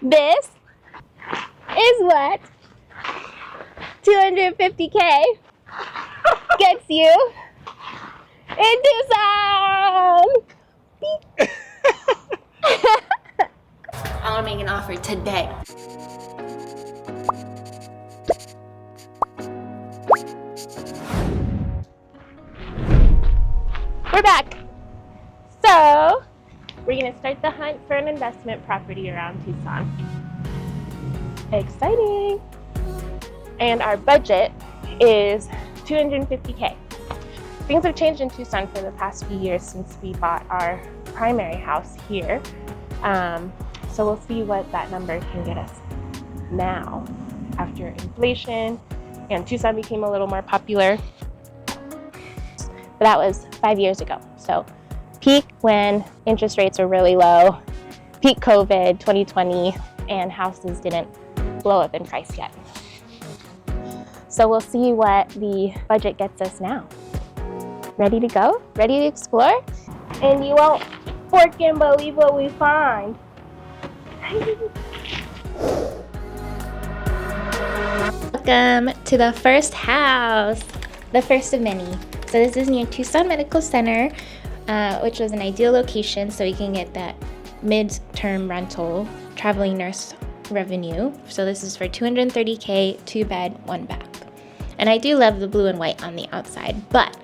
This is what 250K gets you in Tucson. I want to make an offer today. We're back. So we're gonna start the hunt for an investment property around Tucson. Exciting. And our budget is 250K. Things have changed in Tucson for the past few years since we bought our primary house here. So we'll see what that number can get us now after inflation and Tucson became a little more popular. But that was 5 years ago. So peak when interest rates were really low, peak COVID 2020, and houses didn't blow up in price yet. So we'll see what the budget gets us now. Ready to go? Ready to explore? And you won't freaking believe what we find. Welcome to the first house, the first of many. So this is near Tucson Medical Center, which was an ideal location so we can get that mid-term rental traveling nurse revenue. So this is for 230K, 2-bed, 1-bath. And I do love the blue and white on the outside, but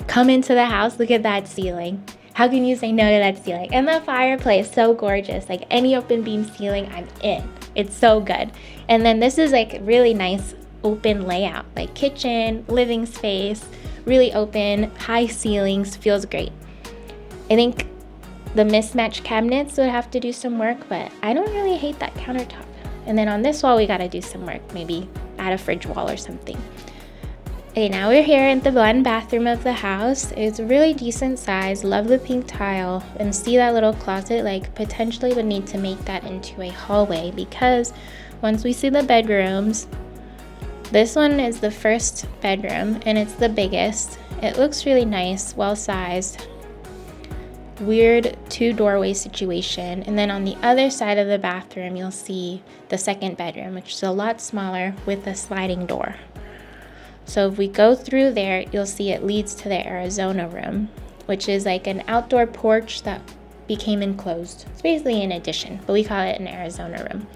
come into the house, look at that ceiling. How can you say no to that ceiling? And the fireplace, so gorgeous. Like any open beam ceiling, I'm in. It's so good. And then this is like really nice open layout, like kitchen, living space, really open, high ceilings, feels great. I think the mismatched cabinets would have to do some work, but I don't really hate that countertop. And then on this wall, we gotta do some work, maybe add a fridge wall or something. Okay, now we're here in the one bathroom of the house. It's a really decent size, love the pink tile, and see that little closet, like potentially would need to make that into a hallway because once we see the bedrooms, this one is the first bedroom and it's the biggest. It looks really nice, well-sized, weird 2-doorway situation. And then on the other side of the bathroom, you'll see the second bedroom, which is a lot smaller with a sliding door. So if we go through there, you'll see it leads to the Arizona room, which is like an outdoor porch that became enclosed. It's basically an addition, but we call it an Arizona room.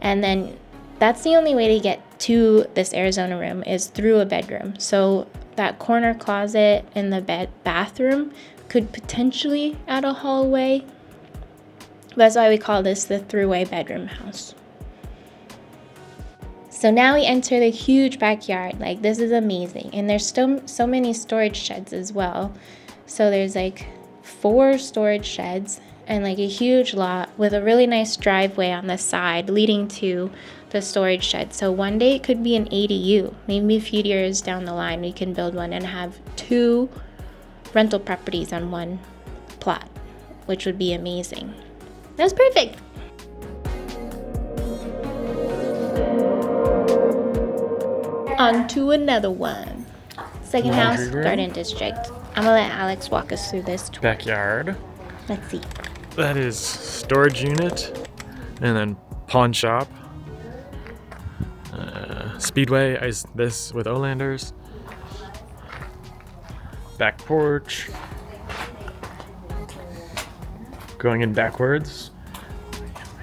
And then that's the only way to get to this Arizona room is through a bedroom. So that corner closet in the bathroom could potentially add a hallway. That's why we call this the throughway bedroom house. So now we enter the huge backyard. Like this is amazing. And there's still so many storage sheds as well. So there's like 4 storage sheds and like a huge lot with a really nice driveway on the side leading to the storage shed. So one day it could be an ADU. Maybe a few years down the line we can build one and have 2 rental properties on one plot, which would be amazing. That's perfect. On to another one. Second house, garden district. I'm gonna let Alex walk us through this tour. Backyard. Let's see. That is storage unit, and then pawn shop. Speedway is this with Olanders. Back porch. Going in backwards.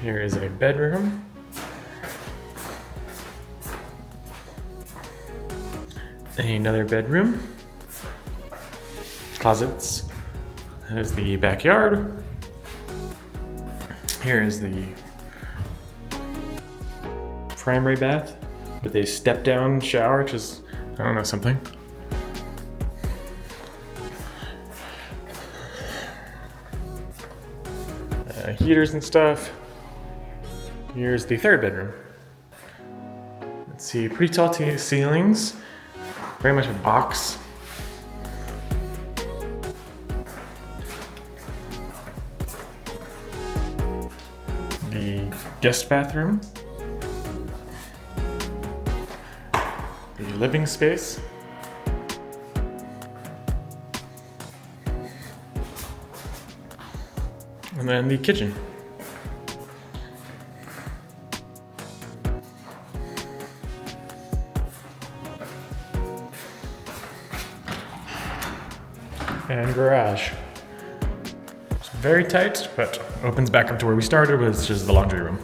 Here is a bedroom. Another bedroom. Closets. There's the backyard. Here is the primary bath with a step-down shower, which is, I don't know, something. Heaters and stuff. Here's the third bedroom. Let's see, pretty tall ceilings. Very much a box. The guest bathroom. The living space. And then the kitchen. and garage. It's very tight, but opens back up to where we started, which is the laundry room.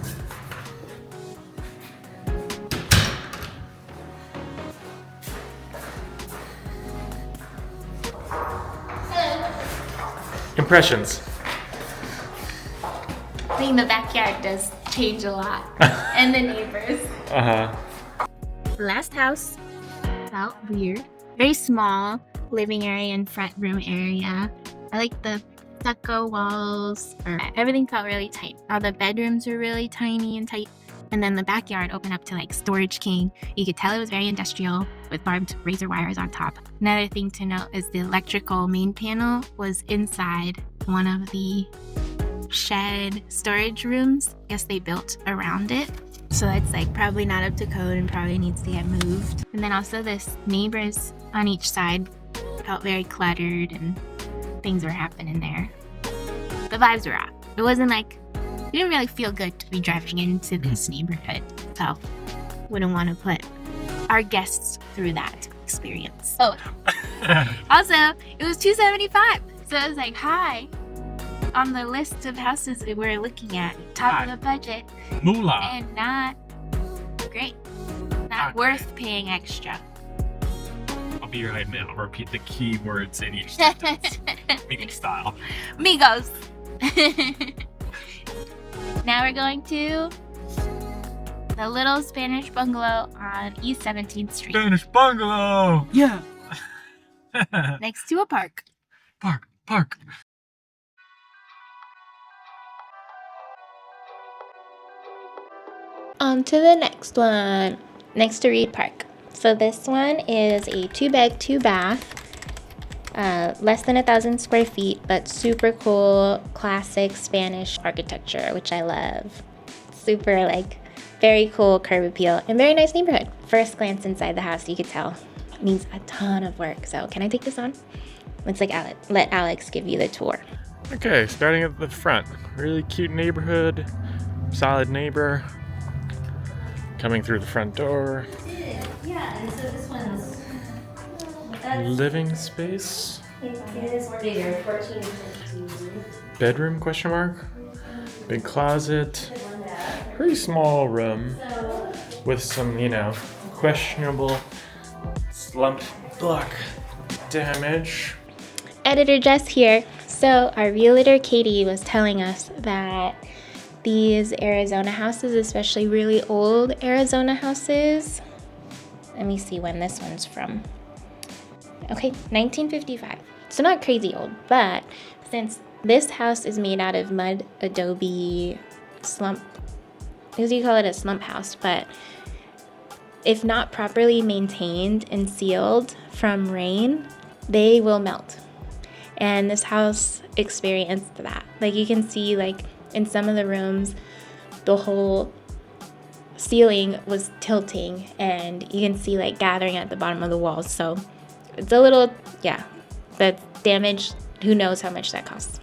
Impressions. I think the backyard does change a lot. And the neighbors. Last house felt weird. Very small living area and front room area. I like the stucco walls. Everything felt really tight. All the bedrooms were really tiny and tight. And then the backyard opened up to like Storage King. You could tell it was very industrial with barbed razor wires on top. Another thing to note is the electrical main panel was inside one of the shed storage rooms. I guess they built around it. So it's like probably not up to code and probably needs to get moved. And then also this neighbors on each side felt very cluttered and things were happening there. The vibes were off. It wasn't like, it didn't really feel good to be driving into this neighborhood. So wouldn't want to put our guests through that experience. Oh, also it was $275. So it was like high on the list of houses we were looking at, top of the budget. Moolah. And not great. Not worth paying extra. I'll be right now. I'll repeat the key words in each sentence. Meeting style. Migos. Now we're going to the little Spanish bungalow on East 17th Street. Spanish bungalow. Yeah. Next to a park. Park. On to the next one, next to Reed Park. So this one is a 2-bed, 2-bath, less than 1,000 square feet, but super cool, classic Spanish architecture, which I love. Super like, very cool curb appeal and very nice neighborhood. First glance inside the house, you could tell it needs a ton of work. So can I take this on? Let's let Alex give you the tour. Okay, starting at the front. Really cute neighborhood, solid neighbor. Coming through the front door. Yeah, and so this one's Living space. it is bigger, 14 15. Bedroom, question mark. Big closet. Pretty small room with some, questionable slumped block damage. Editor Jess here. So our realtor Katie was telling us that these Arizona houses, especially really old Arizona houses, let me see when this one's from. Okay, 1955. So not crazy old, but since this house is made out of mud, adobe, slump, as you call it, a slump house, but if not properly maintained and sealed from rain, they will melt. And this house experienced that. Like you can see, like in some of the rooms, the whole ceiling was tilting and you can see like gathering at the bottom of the walls. So it's a little, the damage, who knows how much that costs.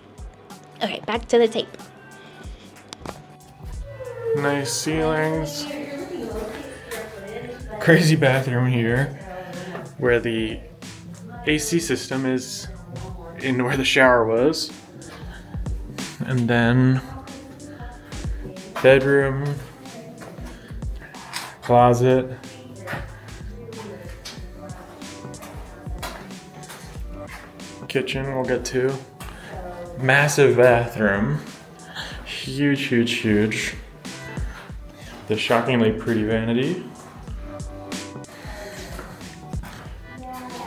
Okay, back to the tape. Nice ceilings. Crazy bathroom here where the AC system is in where the shower was. And then bedroom, closet, kitchen we'll get to, massive bathroom, huge, the shockingly pretty vanity,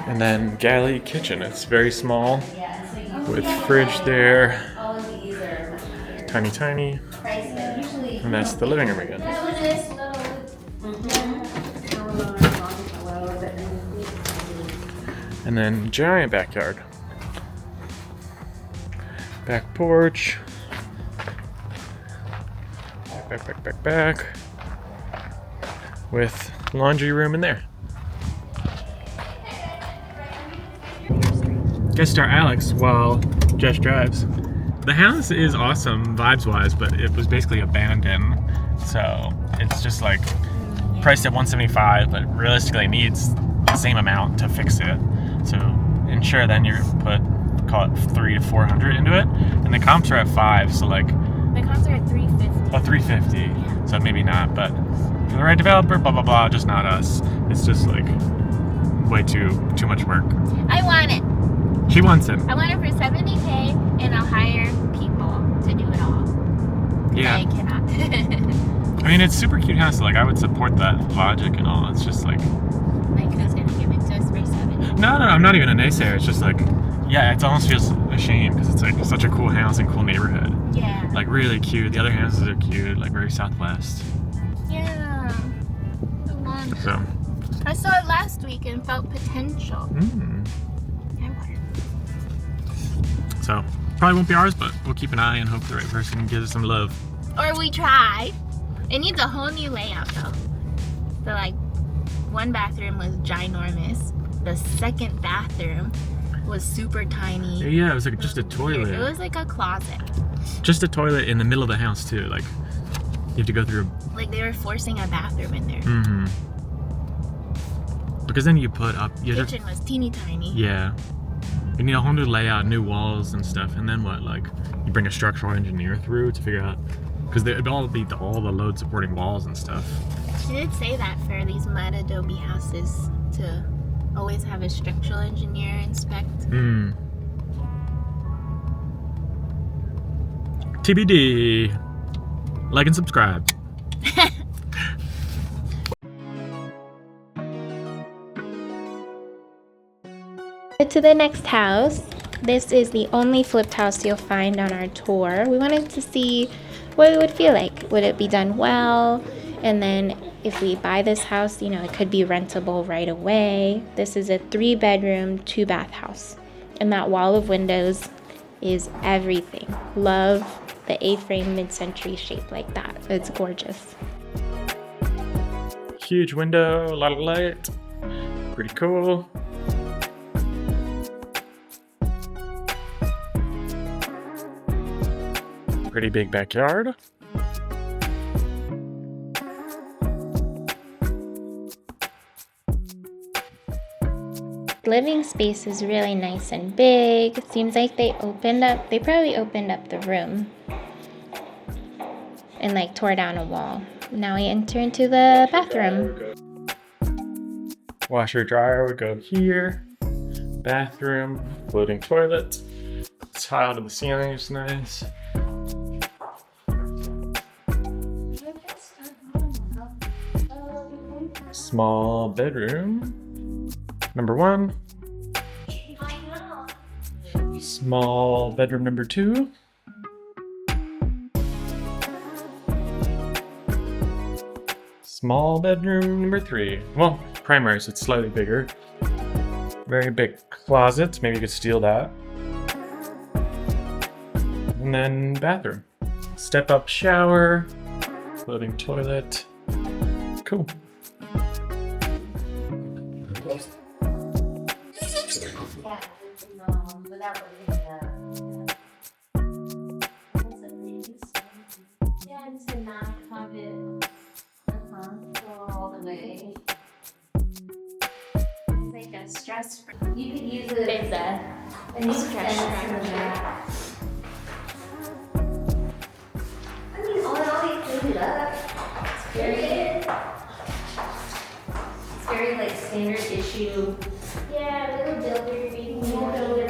and then galley kitchen. It's very small with fridge there, All of these are tiny, pricey. Usually, and that's the living room again. And then giant backyard. Back porch. Back. With laundry room in there. Guest star Alex while Jess drives. The house is awesome vibes-wise, but it was basically abandoned. So it's just like priced at $175, but realistically needs the same amount to fix it. So ensure then you put call it 300 to 400 into it, and the comps are at 5. So like, The comps are at 350. 350. Yeah. So maybe not, but for the right developer, blah blah blah, just not us. It's just like way too much work. I want it. She wants it. I want it for $70K, and I'll hire people to do it all. Yeah. I cannot. I mean, it's super cute house. Like, I would support that logic and all. It's just like, Like, who's gonna give it to us for 70? no, I'm not even a naysayer. It's just like, yeah, it almost feels a shame because it's like such a cool house and cool neighborhood. Yeah. Like, really cute. The other houses are cute, like very Southwest. Yeah. I want it. So, I saw it last week and felt potential. I want it. So probably won't be ours, but we'll keep an eye and hope the right person gives us some love. Or we try. It needs a whole new layout though. So like, one bathroom was ginormous. The second bathroom was super tiny. Yeah, it was like just a toilet. It was like a closet. Just a toilet in the middle of the house too. Like, you have to go through. Like they were forcing a bathroom in there. Because then you put up. You have to, Kitchen was teeny tiny. yeah. You need a whole new layout, new walls and stuff, and then what? Like, you bring a structural engineer through to figure out, because it'd all be all the load supporting walls and stuff. She did say that for these mud adobe houses to always have a structural engineer inspect. TBD. Like and subscribe. To the next house. This is the only flipped house you'll find on our tour. We wanted to see what it would feel like. Would it be done well? And then if we buy this house, you know, it could be rentable right away. This is a 3-bedroom, 2-bath house. And that wall of windows is everything. Love the A-frame mid-century shape like that. It's gorgeous. Huge window, a lot of light. Pretty cool. Pretty big backyard. Living space is really nice and big. It seems like they probably opened up the room and like tore down a wall. Now we enter into the bathroom. Washer dryer would go here. Bathroom, floating toilet. Tile to the ceiling is nice. Small bedroom. Number 1. Small bedroom number 2. Small bedroom number 3. Well, primary, so it's slightly bigger. Very big closet. Maybe you could steal that. And then bathroom. Step up shower. Floating toilet. Cool. You could use it as a new stress structure. I mean, all in all, they cleaned it up. It's very like standard issue. Yeah, little builder being more builder.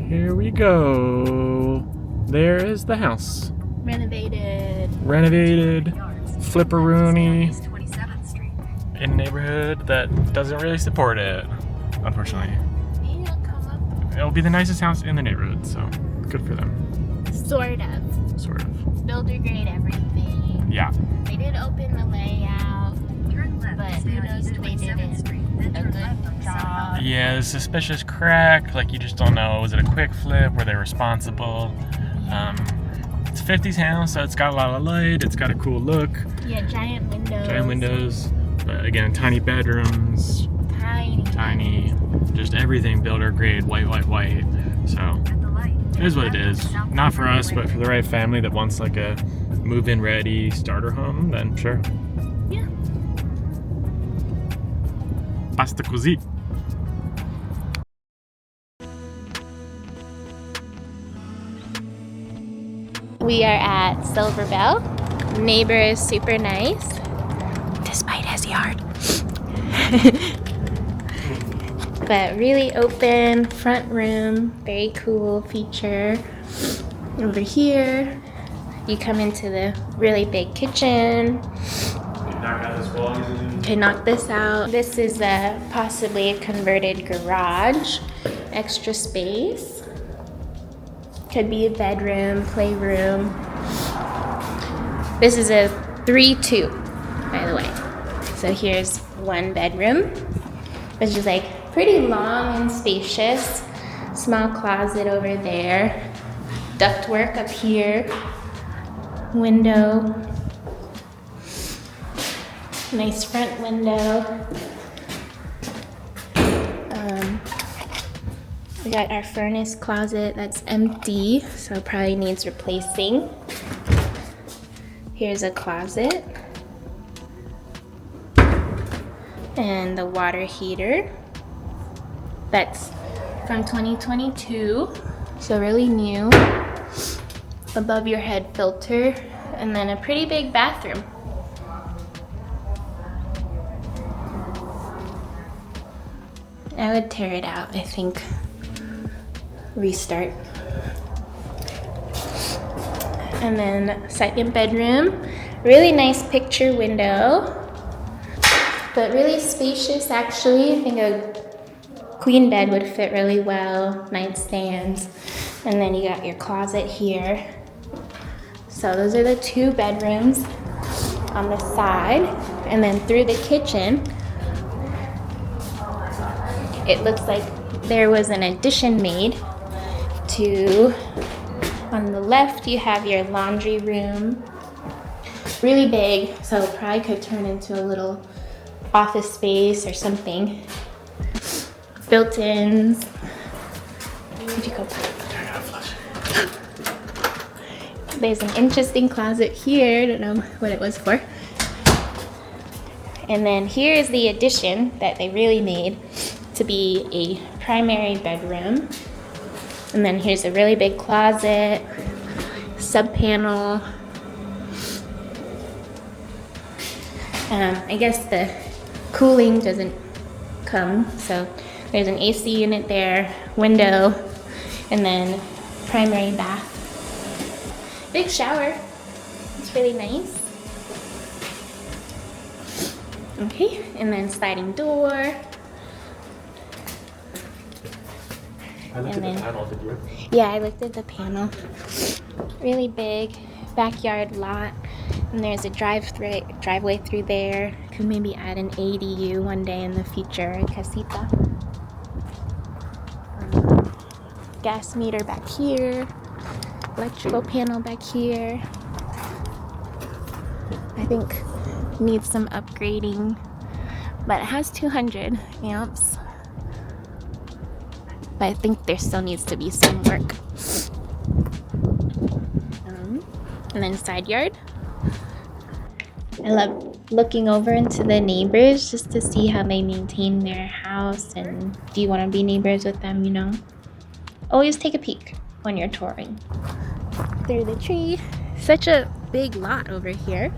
Here we go. There is the house. Renovated. Flipperoony. In a neighborhood that doesn't really support it, unfortunately. Maybe it'll come up. It'll be the nicest house in the neighborhood, so good for them. Sort of. Sort of. Builder grade everything. Yeah. They did open the layout, but who knows if they did a good job. Yeah, there's a suspicious crack, like you just don't know. Was it a quick flip? Were they responsible? It's a 50s house, so it's got a lot of light, it's got a cool look. Yeah, giant windows. But again, tiny bedrooms. Tiny. Just everything builder grade, white. So, it is what it is. Not for us, but for the right family that wants like a move-in ready starter home, then sure. Yeah. Basta così. We are at Silver Bell. Neighbor is super nice, despite his yard. But really open front room, very cool feature. Over here, you come into the really big kitchen. Okay, knock this out. This is possibly a converted garage, extra space. Could be a bedroom, playroom. This is a 3-2, by the way. So here's one bedroom, which is like pretty long and spacious. Small closet over there. Ductwork up here. Window. Nice front window. We got our furnace closet that's empty, so probably needs replacing. Here's a closet. And the water heater. That's from 2022, so really new. Above your head filter, and then a pretty big bathroom. I would tear it out, I think. Restart. And then second bedroom, really nice picture window, but really spacious actually. I think a queen bed would fit really well, nightstands, and then you got your closet here. So those are the 2 bedrooms on the side, and then through the kitchen, it looks like there was an addition made to, on the left you have your laundry room, really big, so probably could turn into a little office space or something. Built-ins. Where'd you go? There's an interesting closet here, I don't know what it was for. And then here is the addition that they really made to be a primary bedroom. And then here's a really big closet, sub panel. I guess the cooling doesn't come, so there's an AC unit there, window, and then primary bath. Big shower. It's really nice. Okay, and then sliding door. I looked at the panel, did you? Yeah, I looked at the panel. Really big backyard lot, and there's a driveway through there. Could maybe add an ADU one day in the future, a casita. Gas meter back here, electrical panel back here. I think needs some upgrading, but it has 200 amps. But I think there still needs to be some work. And then side yard. I love looking over into the neighbors just to see how they maintain their house, and do you want to be neighbors with them, you know? Always take a peek when you're touring. Through the tree. Such a big lot over here.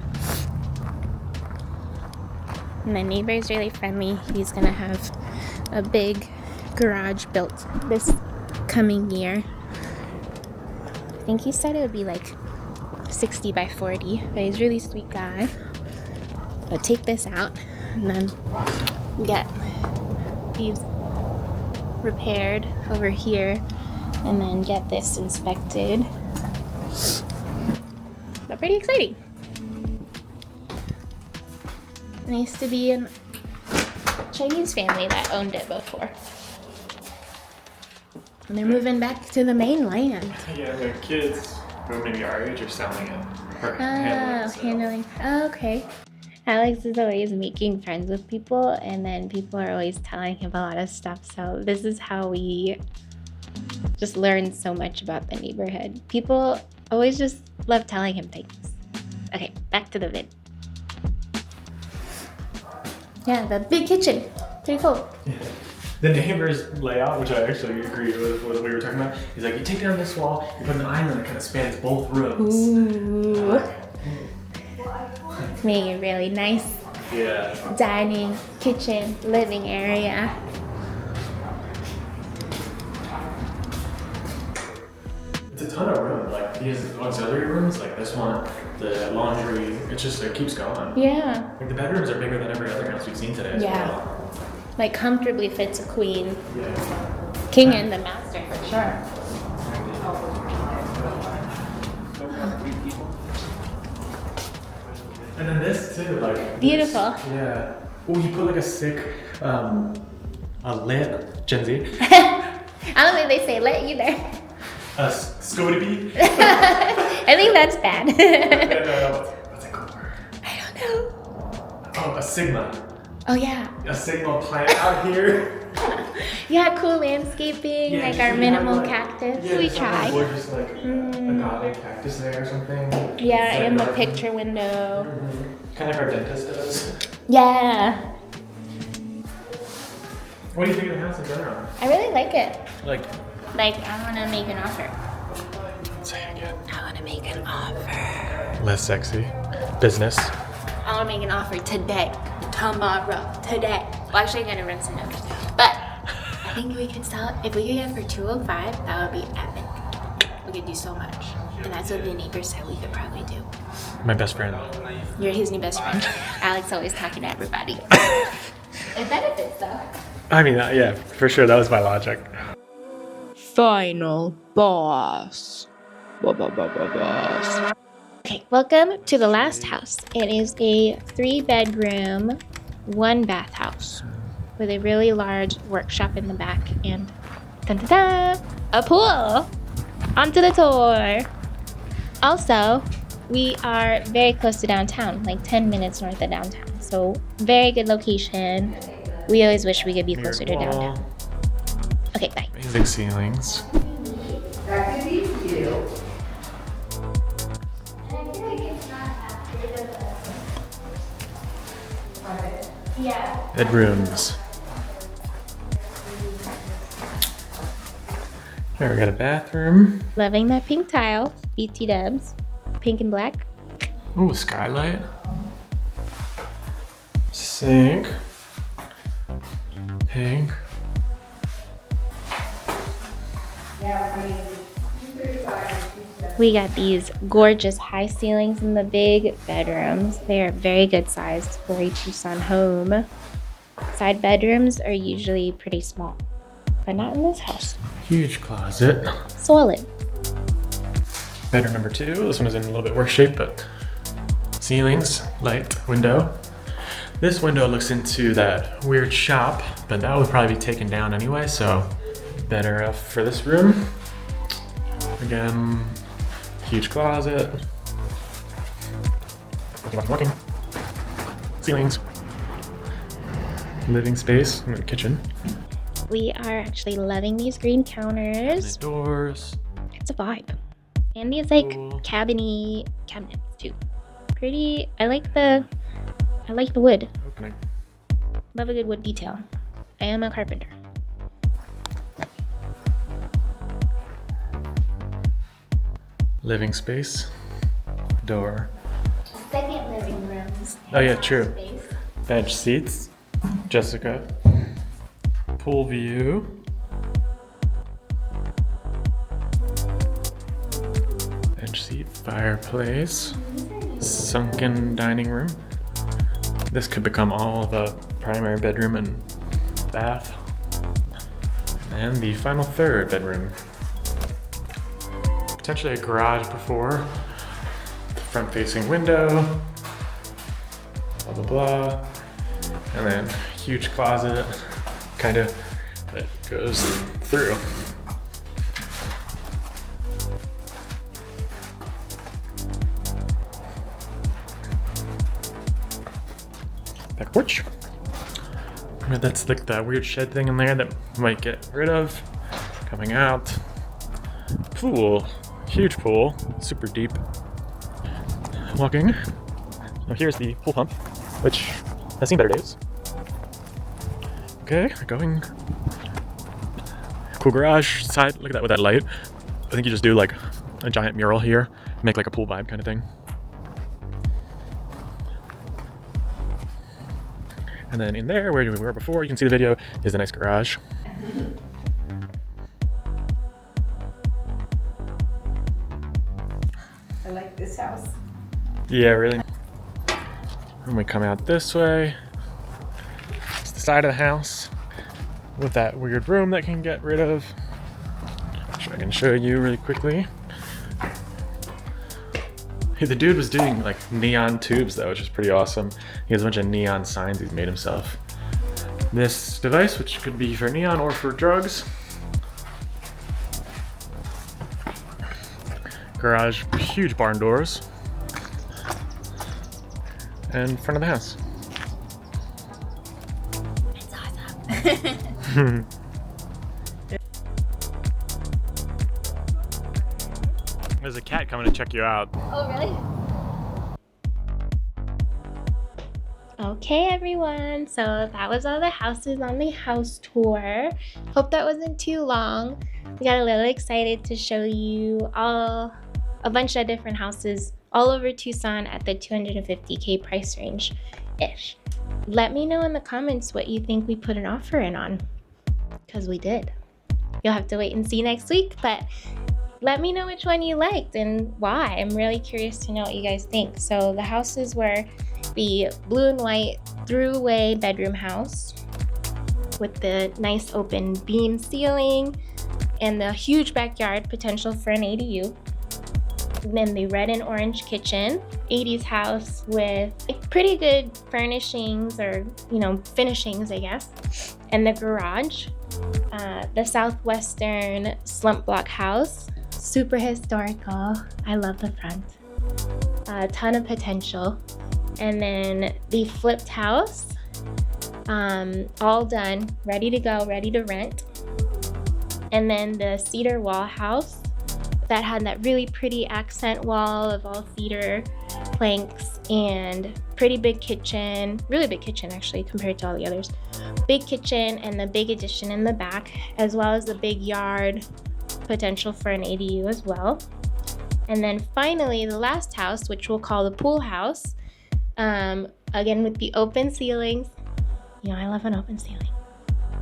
And the neighbor is really friendly. He's gonna have a big garage built this coming year. I think he said it would be like 60 by 40, but he's a really sweet guy. But take this out and then get these repaired over here, and then get this inspected. But pretty exciting. It used to be a Chinese family that owned it before. And they're moving back to the mainland. Yeah, their kids who maybe our age are selling it. Or Handling. Oh, okay. Alex is always making friends with people, and then people are always telling him a lot of stuff. So this is how we just learn so much about the neighborhood. People always just love telling him things. Okay, back to the vid. Yeah, the big kitchen. Pretty cool. Yeah. The neighbor's layout, which I actually agree with what we were talking about, is like you take down this wall, you put an island that kind of spans both rooms. Ooh. Make it really nice. Yeah. Dining, kitchen, living area. It's a ton of room. Like these auxiliary rooms, like this one, the laundry, it keeps going. Yeah. Like the bedrooms are bigger than every other house we've seen today as well. Like comfortably fits a queen. Yeah. King and the master for sure. And then this too, like Beautiful. Yeah. Oh, you put like a sick, a lit Gen Z. I don't think they say lit either. A Scody bee. I think that's bad. And, what's it called? I don't know. Oh, a Sigma. Oh yeah. A Sigma plant out here. Yeah, cool landscaping, Yeah, like just our have, minimal like- cactus. Yeah, We just try. Or just like agave cactus there or something. Yeah, It's like in the garden. picture window. Kind of like our dentist does. Yeah. What do you think of the house in general? I really like it. Like, Like, I want to make an offer. say it again. I want to make an offer. Less sexy. Business. I want to make an offer today, tomorrow, today. Well, actually, I gotta run some numbers. But I think we could sell it. If we could get it for $205, that would be epic. We could do so much. And that's what the neighbor said we could probably do. My best friend. You're his new best friend. Alex always talking to everybody. It benefits though. I mean, yeah, for sure. That was my logic. Final boss. Boss. Okay, welcome to the last house. It is a 3-bedroom, 1-bath house with a really large workshop in the back and a pool. Onto the tour. Also, we are very close to downtown, like 10 minutes north of downtown. So very good location. We always wish we could be closer to downtown. Okay, bye. Amazing ceilings. That could be you. And I feel like it's not after the yeah. Bedrooms. Here we got a bathroom. Loving that pink tile. BT dubs. Pink and black. Ooh, skylight. Sink. Pink. We got these gorgeous high ceilings in the big bedrooms. They are very good sized for a Tucson home. Side bedrooms are usually pretty small, but not in this house. Huge closet. Solid. Bedroom number 2. This one is in a little bit worse shape, but ceilings, light, window. This window looks into that weird shop, but that would probably be taken down anyway, so better for this room. Again, huge closet. Working. Ceilings. Living space, and the kitchen. We are actually loving these green counters. The doors. It's a vibe. And these like Cool. cabinets too. Pretty. I like the wood. Opening. Love a good wood detail. I am a carpenter. Living space. Door. Second living rooms. Oh yeah, true. Space. Bench seats. Jessica. Pool view. Bench seat. Fireplace. Sunken dining room. This could become all the primary bedroom and bath. And the final 3rd bedroom. Potentially a garage before. Front facing window. Blah blah blah. And then huge closet, kind of, that goes through. Back porch. I mean, that's like that weird shed thing in there that we might get rid of. Coming out. Pool. Huge pool. Super deep. Walking. Now here's the pool pump, which has seen better days. Okay, going cool garage side. Look at that with that light. I think you just do like a giant mural here, make like a pool vibe kind of thing. And then in there, where we were before, you can see the video, is a nice garage. I like this house. Yeah, really. And we come out this way. It's the side of the house with that weird room that can get rid of. Which I can show you really quickly. Hey, the dude was doing like neon tubes though, which is pretty awesome. He has a bunch of neon signs he's made himself. This device, which could be for neon or for drugs. Garage, huge barn doors. And front of the house. It's awesome. There's a cat coming to check you out. Oh, really? Okay, everyone. So that was all the houses on the house tour. Hope that wasn't too long. We got a little excited to show you a bunch of different houses all over Tucson at the $250K price range-ish. Let me know in the comments what you think we put an offer in on, because we did. You'll have to wait and see next week, but let me know which one you liked and why. I'm really curious to know what you guys think. So the houses were the blue and white throughway bedroom house with the nice open beam ceiling and the huge backyard potential for an ADU. And then the red and orange kitchen, 80s house with pretty good furnishings or, finishings, I guess. And the garage, the southwestern slump block house, super historical. I love the front. A ton of potential. And then the flipped house, all done, ready to go, ready to rent. And then the cedar wall house that had that really pretty accent wall of all cedar planks and pretty big kitchen, really big kitchen actually compared to all the others. Big kitchen and the big addition in the back, as well as the big yard, potential for an ADU as well. And then finally the last house, which we'll call the pool house, again with the open ceilings. I love an open ceiling.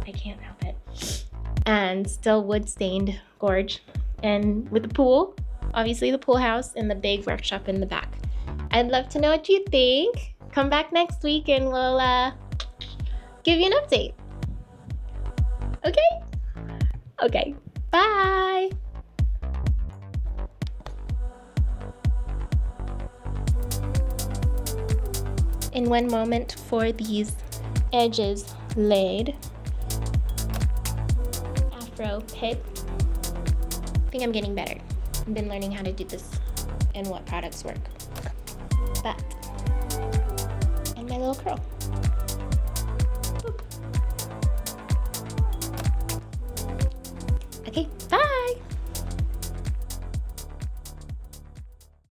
I can't help it. And still wood stained gorge. And with the pool, obviously the pool house and the big workshop in the back. I'd love to know what you think. Come back next week and we'll give you an update. Okay? Okay. Bye. In one moment for these edges laid. Afro pip. I think I'm getting better. I've been learning how to do this and what products work. But, and my little curl.